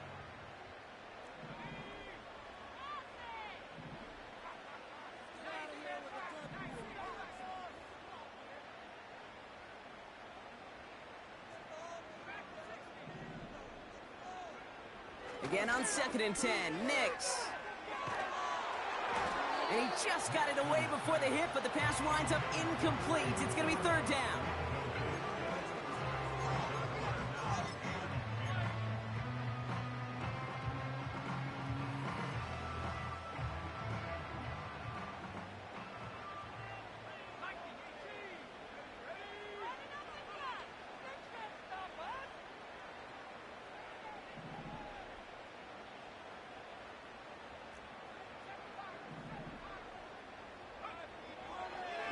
Again on 2nd and 10, Nix. And he just got it away before the hit, but the pass winds up incomplete. It's going to be 3rd down.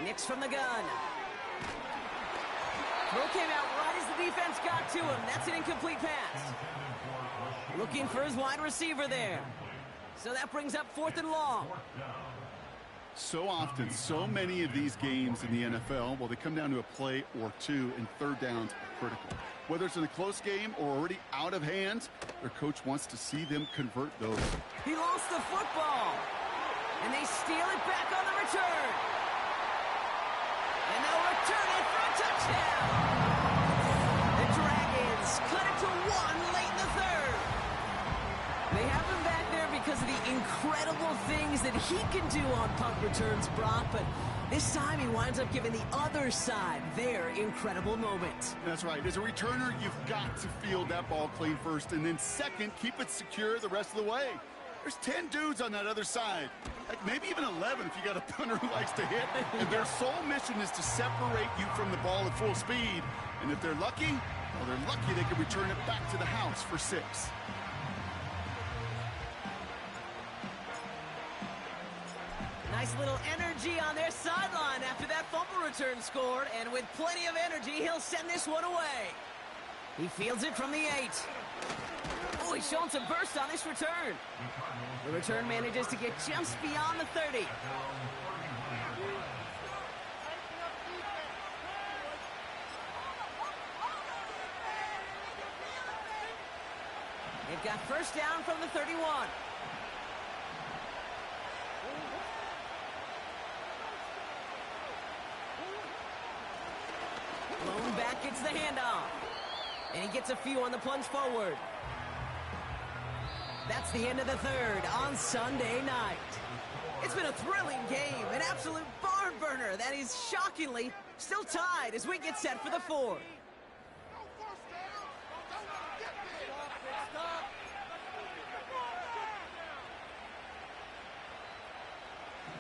Nicks from the gun. Throw came out right as the defense got to him. That's an incomplete pass. Looking for his wide receiver there. So that brings up 4th and long. So often, so many of these games in the NFL, well, they come down to a play or two, and third downs are critical. Whether it's in a close game or already out of hand, their coach wants to see them convert those. He lost the football. And they steal it back on the return. And they'll return it for a touchdown. The Dragons cut it to 1 late in the third. They have him back there because of the incredible things that he can do on punt returns, Brock, but this time he winds up giving the other side their incredible moment. That's right. As a returner, you've got to field that ball clean first, and then second, keep it secure the rest of the way. There's 10 dudes on that other side. Like maybe even 11 if you got a punter who likes to hit. And their sole mission is to separate you from the ball at full speed. And if they're lucky, well, they're lucky they can return it back to the house for 6. Nice little energy on their sideline after that fumble return scored. And with plenty of energy, he'll send this one away. He fields it from the 8. Oh, he's showing some burst on this return. The return manages to get just beyond the 30. They've got first down from the 31. Lone back gets the handoff. And he gets a few on the plunge forward. That's the end of the third on Sunday night. It's been a thrilling game, an absolute barn burner that is shockingly still tied as we get set for the 4th.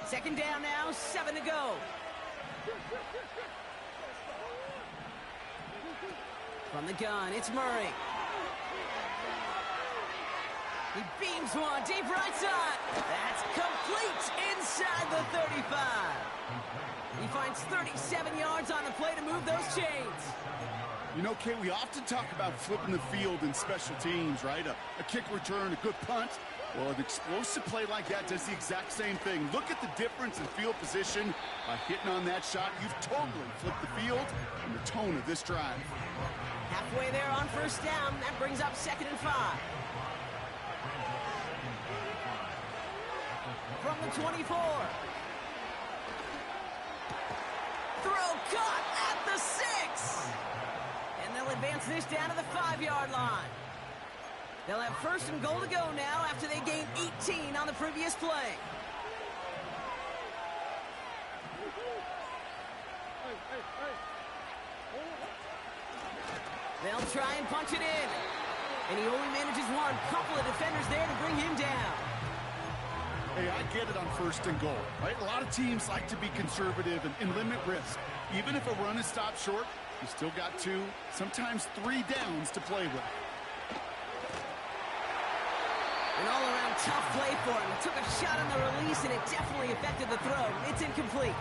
Second down now, 7 to go. From the gun, it's Murray. He beams one deep right side. That's complete inside the 35. He finds 37 yards on the play to move those chains. You know, Kay, we often talk about flipping the field in special teams, right? A kick return, a good punt. Well, an explosive play like that does the exact same thing. Look at the difference in field position. By hitting on that shot, you've totally flipped the field and the tone of this drive. Halfway there on first down. That brings up 2nd and 5. From the 24. Throw caught at the 6. And they'll advance this down to the 5-yard line. They'll have first and goal to go now after they gained 18 on the previous play. They'll try and punch it in. And he only manages one. Couple of defenders there to bring him down. Hey, I get it on first and goal, right? A lot of teams like to be conservative and limit risk. Even if a run is stopped short, you still got 2, sometimes 3 downs to play with. An all-around tough play for him. He took a shot on the release, and it definitely affected the throw. It's incomplete.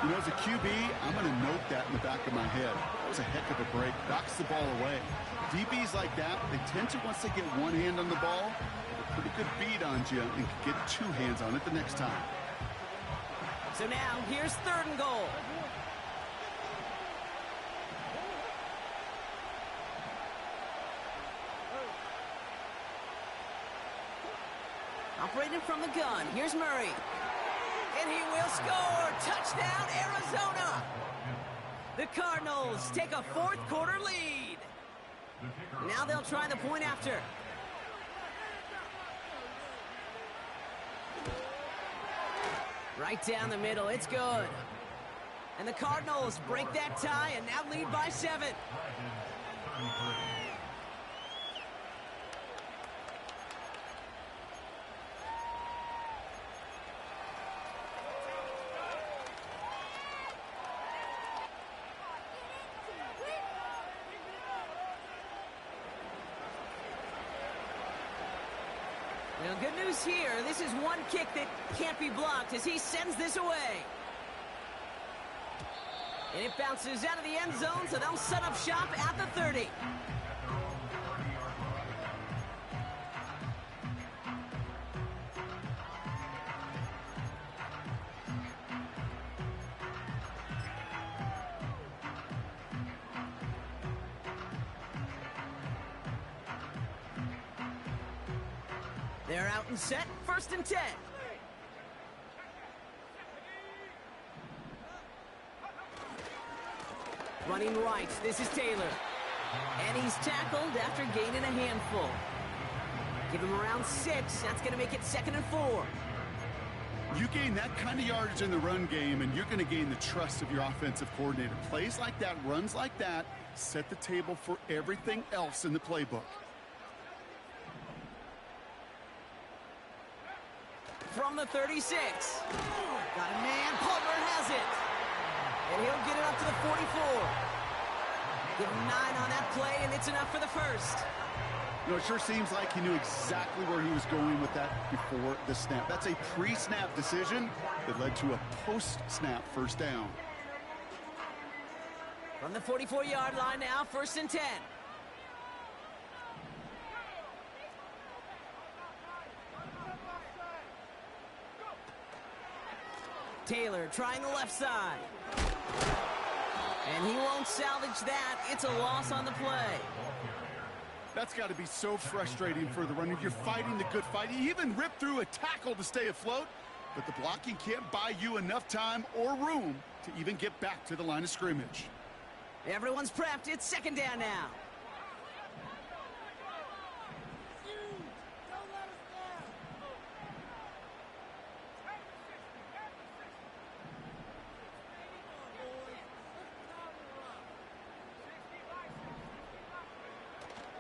You know, as a QB, I'm going to note that in the back of my head. That was a heck of a break. Knocks the ball away. DBs like that, they tend to, once they get one hand on the ball, get a pretty good beat on you and can get 2 hands on it the next time. So now, here's 3rd and goal. Operating from the gun, here's Murray. And he will score! Touchdown, Arizona! The Cardinals take a 4th quarter lead. Now they'll try the point after. Right down the middle, it's good. And the Cardinals break that tie and now lead by 7. Well, good news here. This is one kick that can't be blocked as he sends this away. And it bounces out of the end zone, so they'll set up shop at the 30. They're out and set, 1st and 10. Running right, this is Taylor. And he's tackled after gaining a handful. Give him around 6, that's going to make it 2nd and 4. You gain that kind of yardage in the run game, and you're going to gain the trust of your offensive coordinator. Plays like that, runs like that, set the table for everything else in the playbook. From the 36. Got a man, Palmer has it. And he'll get it up to the 44. Give him 9 on that play, and it's enough for the first. You know, it sure seems like he knew exactly where he was going with that before the snap. That's a pre-snap decision that led to a post-snap first down. From the 44-yard line now, 1st and 10. Taylor trying the left side. And he won't salvage that. It's a loss on the play. That's got to be so frustrating for the runner. You're fighting the good fight. You even ripped through a tackle to stay afloat, but the blocking can't buy you enough time or room to even get back to the line of scrimmage. Everyone's prepped. It's 2nd down now.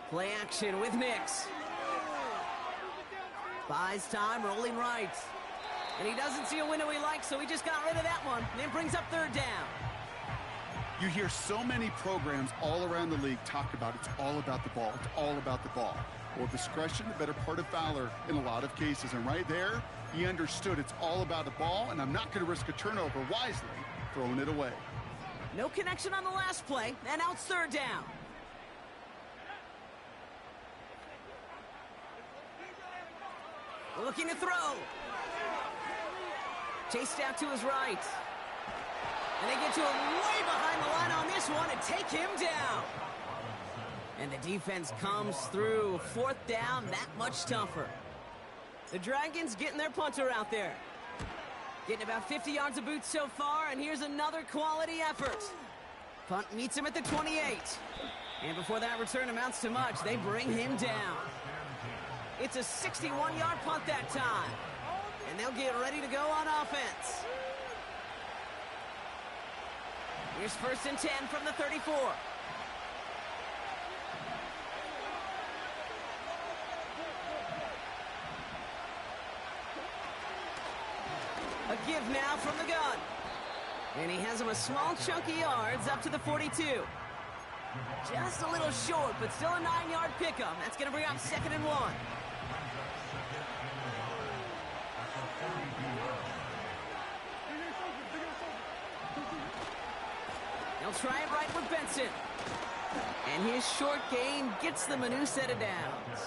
Play action with Nix. Buys time, rolling right. And he doesn't see a window he likes, so he just got rid of that one. And it brings up 3rd down. You hear so many programs all around the league talk about it's all about the ball. It's all about the ball. Well, discretion, the better part of valor in a lot of cases. And right there, he understood it's all about the ball, and I'm not going to risk a turnover, wisely throwing it away. No connection on the last play, and now it's 3rd down. Looking to throw. Chased out to his right. And they get to him way behind the line on this one and take him down. And the defense comes through. 4th down, that much tougher. The Dragons getting their punter out there. Getting about 50 yards of boots so far, and here's another quality effort. Punt meets him at the 28. And before that return amounts to much, they bring him down. It's a 61-yard punt that time. And they'll get ready to go on offense. Here's 1st and 10 from the 34. A give now from the gun. And he has him a small chunk of yards up to the 42. Just a little short, but still a 9-yard pickup. That's going to bring up 2nd and 1. He'll try it right with Benson. And his short gain gets them a new set of downs.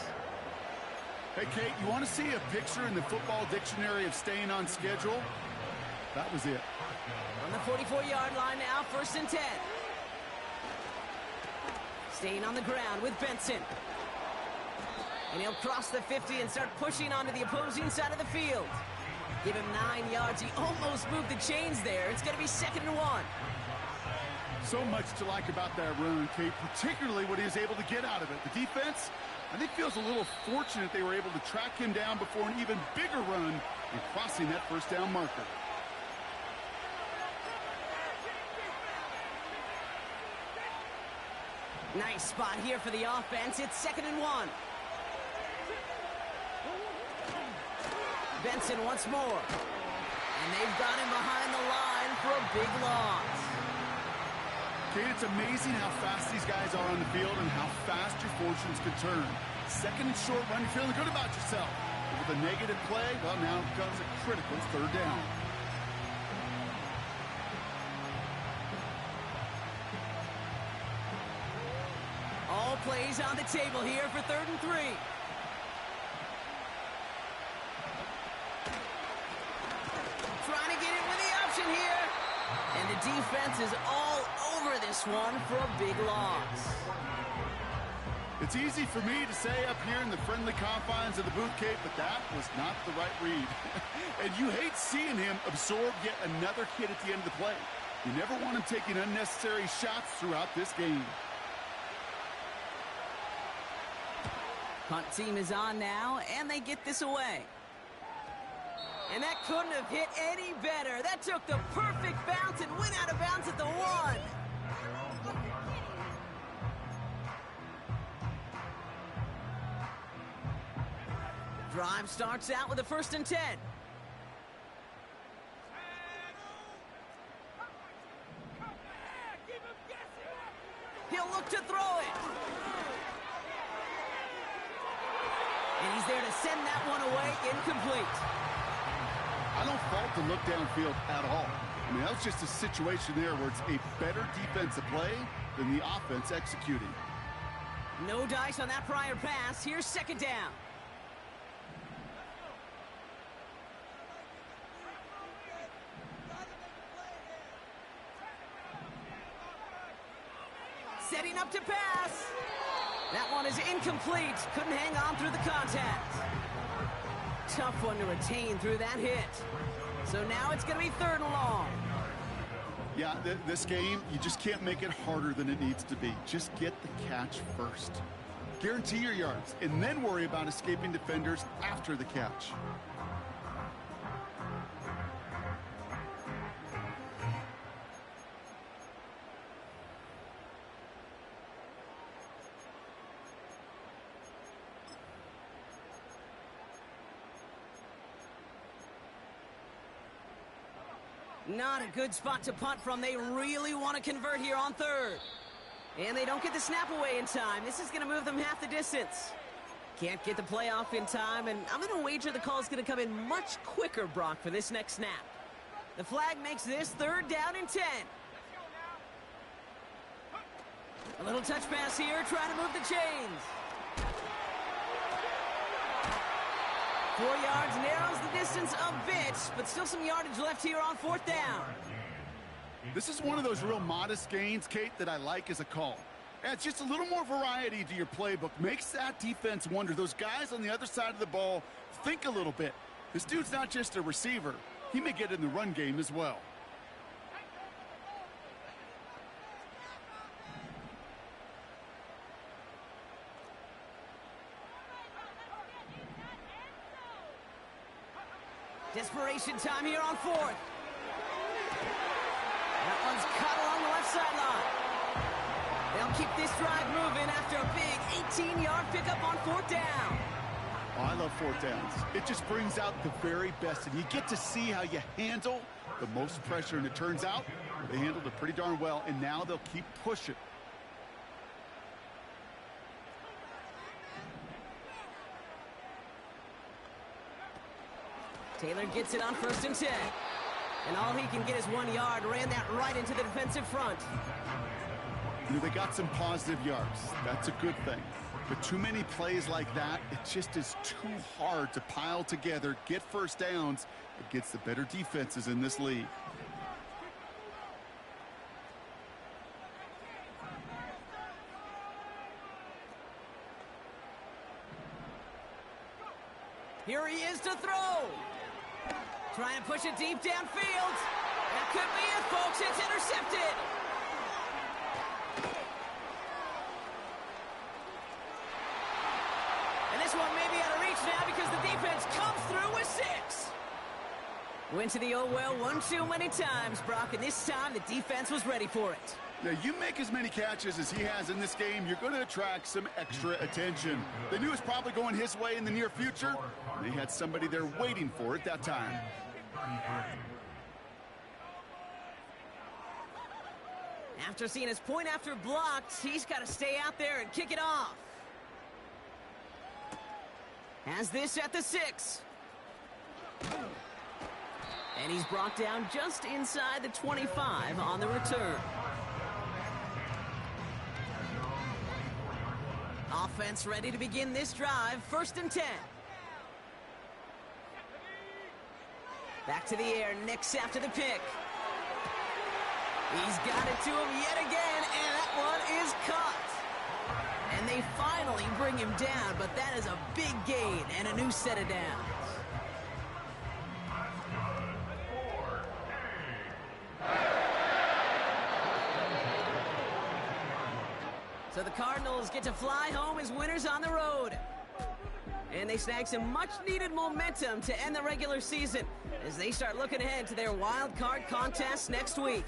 Hey, Kate, you want to see a picture in the football dictionary of staying on schedule? That was it. On the 44-yard line now, 1st and 10. Staying on the ground with Benson. And he'll cross the 50 and start pushing onto the opposing side of the field. Give him 9 yards. He almost moved the chains there. It's going to be 2nd and 1. So much to like about that run, Kate, particularly what he was able to get out of it. The defense, I think, feels a little fortunate they were able to track him down before an even bigger run and crossing that 1st down marker. Nice spot here for the offense. It's 2nd and 1. Benson once more. And they've got him behind the line for a big loss. Kate, it's amazing how fast these guys are on the field and how fast your fortunes can turn. 2nd and short run, you're feeling good about yourself. But with a negative play, well, now comes a critical 3rd down. plays on the table here for 3rd and 3. Trying to get it with the option here. And the defense is all over this one for a big loss. It's easy for me to say up here in the friendly confines of the booth, Kate, but that was not the right read. And you hate seeing him absorb yet another hit at the end of the play. You never want him taking unnecessary shots throughout this game. Punt team is on now, and they get this away. And that couldn't have hit any better. That took the perfect bounce and went out of bounds at the 1. Drive starts out with a 1st and 10. He'll look to throw it. And he's there to send that one away, incomplete. I don't fault the look downfield at all. I mean, that was just a situation there where it's a better defensive play than the offense executing. No dice on that prior pass. Here's 2nd down. Setting up to pass. That one is incomplete. Couldn't hang on through the contact. Tough one to retain through that hit. So now it's going to be 3rd and long. Yeah, this game, you just can't make it harder than it needs to be. Just get the catch first. Guarantee your yards, and then worry about escaping defenders after the catch. Not a good spot to punt from. They really want to convert here on 3rd. And they don't get the snap away in time. This is going to move them half the distance. Can't get the play off in time, and I'm going to wager the call is going to come in much quicker, Brock, for this next snap. The flag makes this 3rd down and 10. A little touch pass here, trying to move the chains. 4 yards narrows the distance a bit, but still some yardage left here on 4th down. This is one of those real modest gains, Kate, that I like as a call. Adds just a little more variety to your playbook. Makes that defense wonder. Those guys on the other side of the ball think a little bit. This dude's not just a receiver. He may get in the run game as well. Desperation time here on 4th. That one's cut along the left sideline. They'll keep this drive moving after a big 18-yard pickup on 4th down. Oh, I love 4th downs. It just brings out the very best, and you get to see how you handle the most pressure, and it turns out they handled it pretty darn well, and now they'll keep pushing. Taylor gets it on 1st and 10. And all he can get is 1 yard. Ran that right into the defensive front. You know, they got some positive yards. That's a good thing. But too many plays like that, it just is too hard to pile together, get 1st downs against the better defenses in this league. Here he is to throw. Trying to push it deep downfield. That could be it, folks. It's intercepted. And this one may be out of reach now because the defense comes through with 6. Went to the oh well one too many times, Brock, and this time the defense was ready for it. Now, you make as many catches as he has in this game, you're going to attract some extra attention. They knew it was probably going his way in the near future. They had somebody there waiting for it that time. After seeing his point after blocked, he's got to stay out there and kick it off. Has this at the 6. And he's brought down just inside the 25 on the return. offense ready to begin this drive. 1st and 10. Back to the air, Nix after the pick. He's got it to him yet again, and that one is caught. And they finally bring him down, but that is a big gain and a new set of downs. So the Cardinals get to fly home as winners on the road. And they snag some much-needed momentum to end the regular season as they start looking ahead to their wild card contest next week.